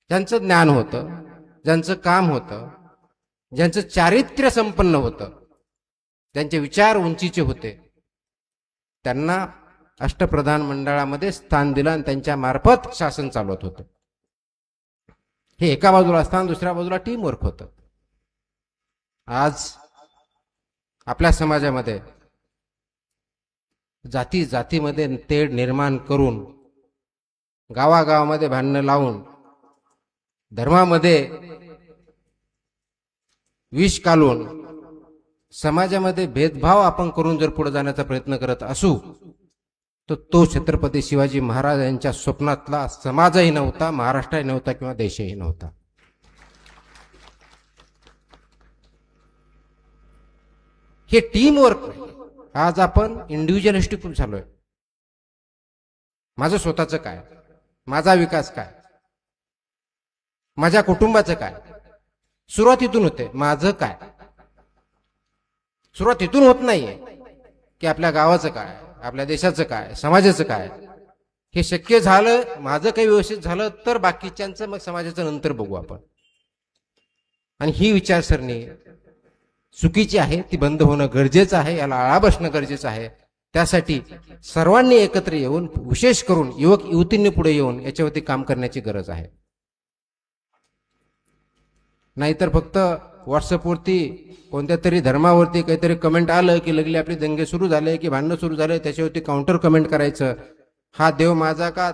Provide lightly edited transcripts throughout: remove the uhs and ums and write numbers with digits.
ज्यांचं ज्ञान होतं, ज्यांचं काम होतं, ज्यांचं चारित्र्य संपन्न होतं, त्यांचे विचार उंचीचे होते, त्यांना अष्टप्रधान मंडळामध्ये स्थान दिलं आणि त्यांच्या मार्फत शासन चालवत होतं. हे एका बाजूला असताना दुसऱ्या बाजूला टीम वर्क होतं. आज आपल्या समाजामध्ये जाती जातीमध्ये तेढ निर्माण करून, गावागावामध्ये भांडणं लावून, धर्मामध्ये विष कालून, समाजामध्ये भेदभाव आपण करून जर पुढे जाण्याचा प्रयत्न करत असू तर तो छत्रपती शिवाजी महाराज यांच्या स्वप्नातला समाजही नव्हता, महाराष्ट्रही नव्हता किंवा देशही नव्हता. हे टीम वर्क. आज आपण इंडिव्हिज्युअलिस्टिक झालोय. माझं स्वतःचं काय, माझा विकास काय, माझ्या कुटुंबाचं काय, सुरुवात इथून होते. माझं काय सुरुवात इथून होत नाहीये की आपल्या गावाचं काय, आपल्या देशाचं काय, समाजाचं काय. हे शक्य झालं, माझं काही व्यवस्थित झालं तर बाकीच्यांचं मग समाजाचं नंतर बघू आपण. आणि ही विचारसरणी चुकीची आहे, ती बंद होणं गरजेचं आहे, याला आळा बसणं गरजेचं आहे. त्यासाठी सर्वांनी एकत्र येऊन, विशेष करून युवक युवतींनी पुढे येऊन याच्यावरती काम करण्याची गरज आहे. नाहीतर फक्त व्हॉट्सअपवरती कोणत्या तरी धर्मावरती काहीतरी कमेंट आलं की लगले आपले दंगे सुरू झाले की भांडणं सुरू झाले, त्याच्यावरती काउंटर कमेंट करायचं. हा देव माझा का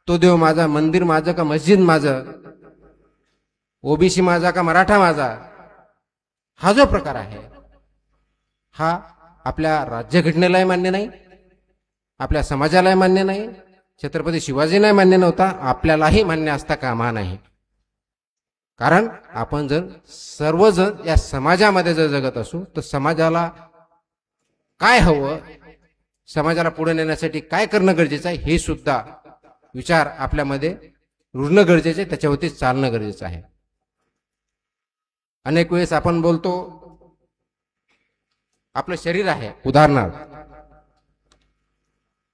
तो देव माझा, मंदिर माझं का मस्जिद माझं, ओबीसी माझा का मराठा माझा, हा जो प्रकार आहे हा आपल्या राज्यघटनेलाही मान्य नाही, आपल्या समाजालाही मान्य नाही, छत्रपती शिवाजींनाही मान्य नव्हता, आपल्यालाही मान्य असता कामा नाही. कारण आपण जर सर्वजण या समाजामध्ये जर जगत असू तर समाजाला काय हवं, समाजाला पुढे नेण्यासाठी काय करणं गरजेचं आहे हे सुद्धा विचार आपल्यामध्ये रुजणं गरजेचं आहे, त्याच्यावरती चालणं गरजेचं आहे. अनेक वेळेस आपण बोलतो आपलं शरीर आहे, उदाहरणार्थ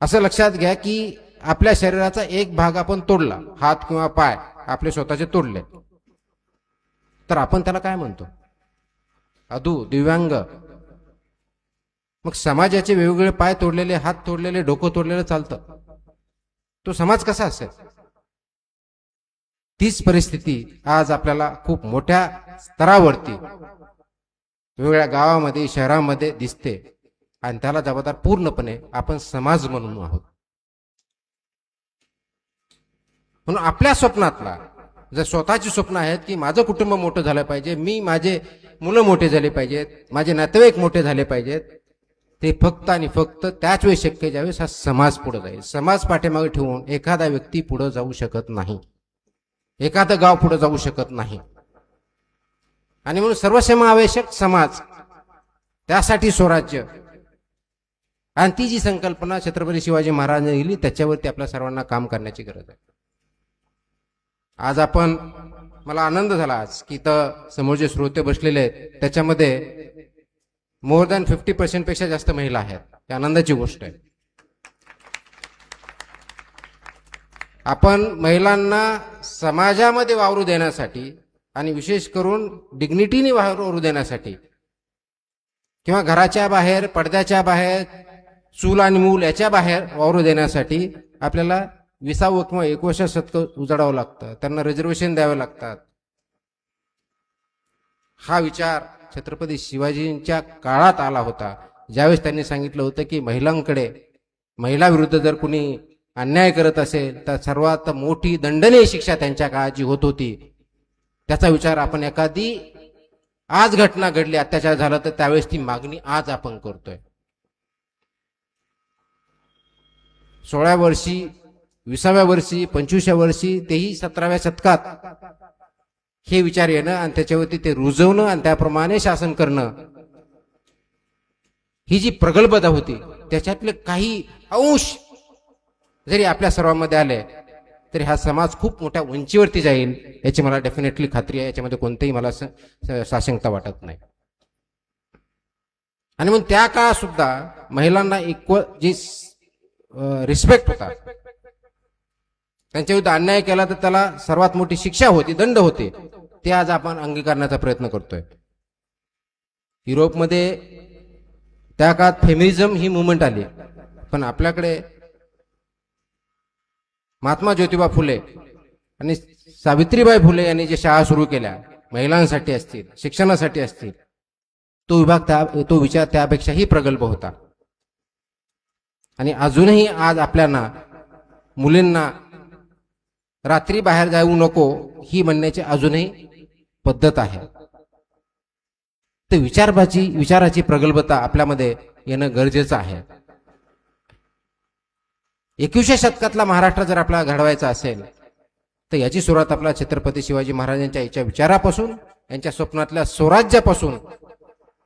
असं लक्षात घ्या की आपल्या शरीराचा एक भाग आपण तोडला, हात किंवा पाय आपले स्वतःचे तोडले, तर आपण त्याला काय म्हणतो? अधू, दिव्यांग. मग समाजाचे वेगवेगळे पाय तोडलेले, हात तोडलेले, डोकं तोडलेलं चालतं, तो समाज कसा असेल? तीच परिस्थिती आज आपल्याला खूप मोठ्या स्तरावरती वेगवेगळ्या गावामध्ये, शहरामध्ये दिसते आणि त्याला जबाबदार पूर्णपणे आपण समाज म्हणून आहोत. म्हणून आपल्या स्वप्नातला जर स्वतःची स्वप्न आहेत की माझं कुटुंब मोठं झालं पाहिजे, मी माझे मुलं मोठे झाले पाहिजेत, माझे नातेवाईक मोठे झाले पाहिजेत, ते फक्त आणि फक्त त्याच वेळी शक्य ज्यावेळेस हा समाज पुढे जाईल. समाज पाठीमागे ठेवून एखादा व्यक्ती पुढे जाऊ शकत नाही, एखादं गाव पुढे जाऊ शकत नाही. आणि म्हणून सर्वसमावेशक समाज, त्यासाठी स्वराज्य, आणि ती जी संकल्पना छत्रपती शिवाजी महाराजांनी दिली त्याच्यावरती आपल्या सर्वांना काम करण्याची गरज आहे. आज आपण, मला आनंद झाला आज की इथं समोर जे श्रोते बसलेले आहेत त्याच्यामध्ये मोर दॅन 50% पेक्षा जास्त महिला आहेत. ही आनंदाची गोष्ट आहे. आपण महिलांना समाजामध्ये वावरू देण्यासाठी आणि विशेष करून डिग्निटीने वावरू देण्यासाठी किंवा घराच्या बाहेर, पडद्याच्या बाहेर, चूल आणि मूल याच्या बाहेर वावरू देण्यासाठी आपल्याला 20वे किंवा 21व्या शतक उजाडावं लागतं, त्यांना रिझर्वेशन द्यावे लागतात. हा विचार छत्रपती शिवाजींच्या काळात आला होता, ज्यावेळेस त्यांनी सांगितलं होतं की महिलांकडे, महिला विरुद्ध जर कुणी अन्याय करत असेल तर सर्वात मोठी दंडनीय शिक्षा त्यांच्या काळाची होत होती. त्याचा विचार आपण एखादी आज घटना घडली, अत्याचार झाला तर त्यावेळेस ती मागणी आज आपण करतोय. 16व्या वर्षी, 20व्या वर्षी, 25व्या वर्षी, तेही 17व्या शतकात हे विचार येणं आणि त्याच्यावरती ते रुजवणं आणि त्याप्रमाणे शासन करणं, ही जी प्रगल्भता होती त्याच्यातले काही अंश जरी आपल्या सर्वांमध्ये आले तरी हा समाज खूप मोठ्या उंचीवरती जाईल याची मला डेफिनेटली खात्री आहे. याच्यामध्ये कोणतेही मला साशंकता वाटत नाही. आणि मग त्या काळात सुद्धा महिलांना इक्वल जी रिस्पेक्ट होता, त्यांच्या विरुद्ध अन्याय केला तर त्याला सर्वात मोठी शिक्षा होती, दंड होते, ते आज आपण अंगीकारण्याचा प्रयत्न करतोय. युरोपमध्ये त्या काळात फेमिनिझम ही मुवमेंट आली, पण आपल्याकडे महात्मा ज्योतिबा फुले आणि सावित्रीबाई फुले यांनी जे शाळा सुरू केल्या, महिलांसाठी असतील, शिक्षणासाठी असतील, तो विचार त्यापेक्षाही प्रगल्भ होता. आणि अजूनही आज आपल्याला मुलींना रात्री बाहेर जाऊ नको ही म्हणण्याची अजूनही पद्धत आहे. तर विचाराची प्रगल्भता आपल्यामध्ये येणं गरजेचं आहे. 21व्या शतकातला महाराष्ट्र जर आपल्याला घडवायचा असेल तर याची सुरुवात आपल्या छत्रपती शिवाजी महाराजांच्या याच्या विचारापासून, यांच्या स्वप्नातल्या स्वराज्यापासून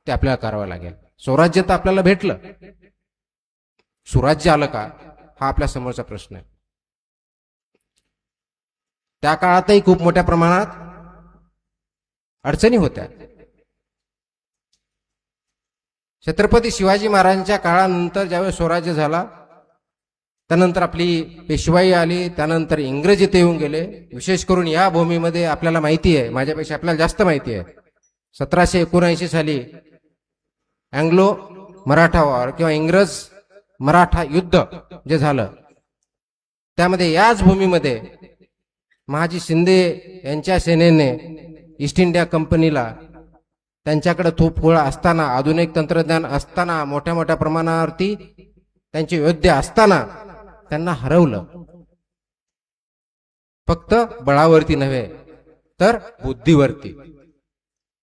ते आपल्याला करावं लागेल. स्वराज्य तर आपल्याला भेटलं, सुराज्य आलं का हा आपल्या समोरचा प्रश्न आहे. त्या काळातही खूप मोठ्या प्रमाणात अडचणी होत्या. छत्रपती शिवाजी महाराजांच्या काळानंतर ज्यावेळेस स्वराज्य झाला, त्यानंतर आपली पेशवाई आली, त्यानंतर इंग्रज इथे येऊन गेले. विशेष करून या भूमीमध्ये आपल्याला माहिती आहे, माझ्यापेक्षा आपल्याला जास्त माहिती आहे, 1779 साली अँग्लो मराठा वॉर किंवा इंग्रज मराठा युद्ध जे झालं, त्यामध्ये याच भूमीमध्ये महाजी शिंदे यांच्या सेनेने ईस्ट इंडिया कंपनीला त्यांच्याकडे खूप गोळा असताना, आधुनिक तंत्रज्ञान असताना, मोठ्या मोठ्या प्रमाणावरती त्यांचे योद्धे असताना त्यांना हरवलं. फक्त बळावरती नव्हे तर बुद्धीवरती.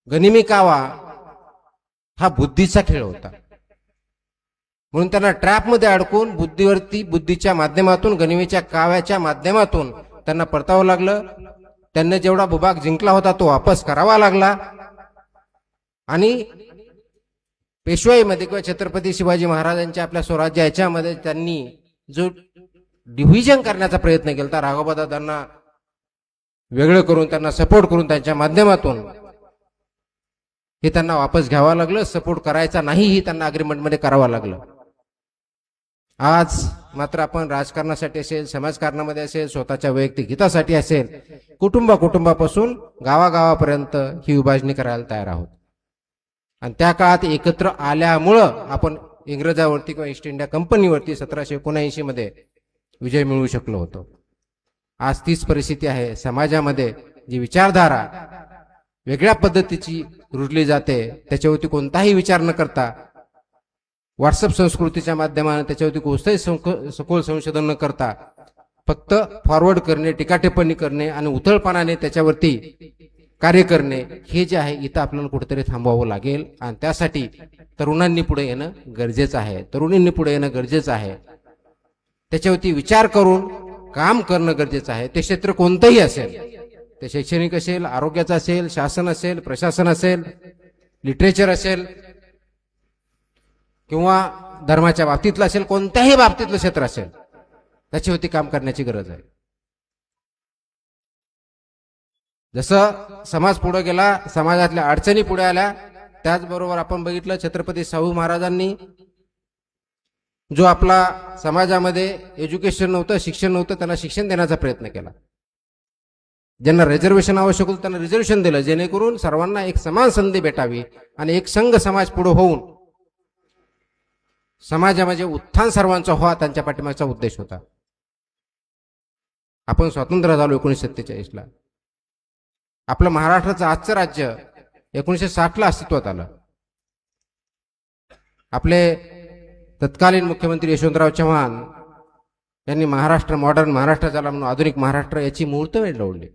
गनिमी कावा हा बुद्धीचा खेळ होता, म्हणून त्यांना ट्रॅपमध्ये अडकून बुद्धीच्या माध्यमातून, गनिमीच्या काव्याच्या माध्यमातून त्यांना परतावं लागलं. त्यांनी जेवढा भूभाग जिंकला होता तो वापस करावा लागला. आणि पेशवाईमध्ये किंवा छत्रपती शिवाजी महाराजांच्या आपल्या स्वराज्य याच्यामध्ये त्यांनी जो डिव्हिजन करण्याचा प्रयत्न केला, राघोबादादांना वेगळं करून, त्यांना सपोर्ट करून, त्यांच्या माध्यमातून हे त्यांना वापस घ्यावं लागलं. सपोर्ट करायचा नाहीही त्यांना अग्रीमेंटमध्ये करावं लागलं. आज मात्र आपण राजकारणासाठी असेल, समाजकारणामध्ये असेल, स्वतःच्या वैयक्तिक हितासाठी असेल, कुटुंबापासून गावागावापर्यंत ही विभाजणी करायला तयार आहोत. आणि त्या काळात एकत्र आल्यामुळं आपण इंग्रजावरती किंवा ईस्ट इंडिया कंपनीवरती 1779 मध्ये विजय मिळवू शकलो होतो. आज तीच परिस्थिती आहे. समाजामध्ये जी विचारधारा वेगळ्या पद्धतीची रुजली जाते, त्याच्यावरती कोणताही विचार न करता, व्हॉट्सअप संस्कृतीच्या माध्यमाने त्याच्यावरती कोणतंही सखोल संशोधन न करता फक्त फॉरवर्ड करणे, टीका टिप्पणी करणे आणि उथळपणाने त्याच्यावरती कार्य करणे, हे जे आहे इथं आपल्याला कुठेतरी थांबवावं लागेल. आणि त्यासाठी तरुणांनी पुढे येणं गरजेचं आहे, तरुणींनी पुढे येणं गरजेचं आहे. त्याच्यावरती विचार करून काम करणं गरजेचं आहे. ते क्षेत्र कोणतंही असेल, ते शैक्षणिक असेल, आरोग्याचं असेल, शासन असेल, प्रशासन असेल, लिटरेचर असेल किंवा धर्माच्या बाबतीतलं असेल, कोणत्याही बाबतीतलं क्षेत्र असेल, त्याच्यावरती काम करण्याची गरज आहे. जसं समाज पुढे गेला, समाजातल्या अडचणी पुढे आल्या, त्याचबरोबर आपण बघितलं छत्रपती शाहू महाराजांनी जो आपला समाजामध्ये एज्युकेशन नव्हतं, शिक्षण नव्हतं, त्यांना शिक्षण देण्याचा प्रयत्न केला. ज्यांना रिझर्वेशन आवश्यक होतं त्यांना रिझर्वेशन दिलं, जेणेकरून सर्वांना एक समान संधी भेटावी आणि एक संघ समाज पुढे होऊन समाजामध्ये उत्थान सर्वांचा व्हावा, त्यांच्या पाठीमागचा उद्देश होता. आपण स्वतंत्र झालो 1947ला. आपलं महाराष्ट्राचं आजचं राज्य 1960ला अस्तित्वात आलं. आपले तत्कालीन मुख्यमंत्री यशवंतराव चव्हाण यांनी महाराष्ट्र मॉडर्न महाराष्ट्र झाला म्हणून आधुनिक महाराष्ट्र याची मुहूर्तमेढ लावली.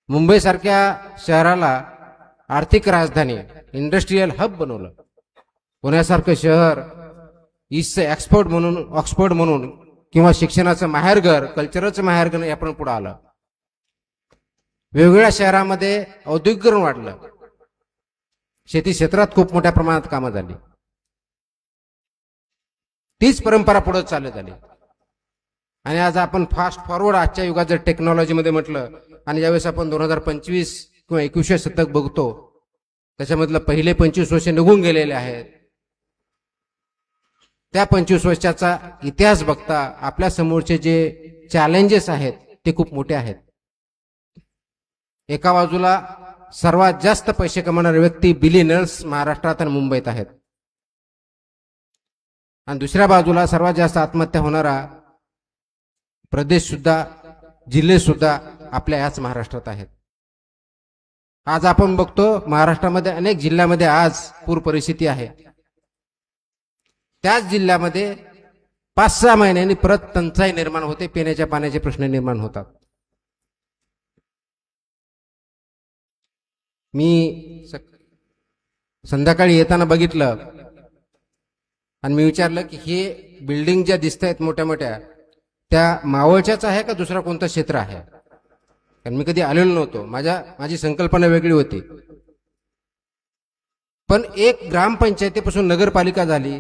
मुंबईसारख्या शहराला आर्थिक राजधानी, इंडस्ट्रीयल हब बनवलं. पुण्यासारखं शहर ईस्टचं ऑक्सफोर्ड म्हणून किंवा शिक्षणाचं माहेरघर, कल्चरचं माहेरघर आपण पुढे आलं. वेगवेगळ्या शहरामध्ये औद्योगिकरण वाढलं. शेती क्षेत्रात खूप मोठ्या प्रमाणात कामं झाली. तीच परंपरा पुढे चालत आली. आणि आज आपण फास्ट फॉरवर्ड आजच्या युगात जर टेक्नॉलॉजीमध्ये म्हटलं, आणि ज्यावेळेस आपण 2025 किंवा 21वे शतक बघतो, त्याच्यामधलं पहिले 25 वर्ष निघून गेलेले आहेत. त्या 25 वर्षाचा इतिहास बघता आपल्या समोरचे जे चॅलेंजेस आहेत ते खूप मोठे आहेत. एका बाजूला सर्वात जास्त पैसे कमवणारे व्यक्ती बिलियनर्स महाराष्ट्रात आणि मुंबईत आहेत, आणि दुसऱ्या बाजूला सर्वात जास्त आत्महत्या होणारा प्रदेश सुद्धा, जिल्हे सुद्धा आपल्या याच महाराष्ट्रात आहेत. आज आपण बघतो महाराष्ट्रामध्ये अनेक जिल्ह्यामध्ये आज पूर परिस्थिती आहे. त्याच जिल्ह्यामध्ये 5-6 महिन्यांनी परत टंचाई निर्माण होते, पिण्याच्या पाण्याचे प्रश्न निर्माण होतात. मी संध्याकाळी येताना बघितलं आणि मी विचारलं की हे बिल्डिंग ज्या दिसत आहेत मोठ्या मोठ्या, त्या मावळच्याच आहे का दुसरा कोणतं क्षेत्र आहे? कारण मी कधी आलेलो नव्हतो, माझी संकल्पना वेगळी होती. पण एक ग्रामपंचायतीपासून नगरपालिका झाली,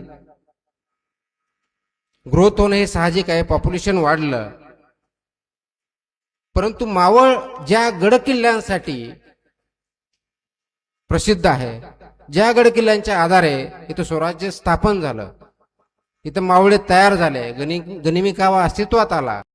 ग्रोथ होणं हे साहजिक आहे, पॉप्युलेशन वाढलं. परंतु मावळ ज्या गडकिल्ल्यांसाठी प्रसिद्ध आहे, ज्या गडकिल्ल्यांच्या आधारे इथं स्वराज्य स्थापन झालं, इथं मावळे तयार झाले, गनिमी कावा अस्तित्वात आला,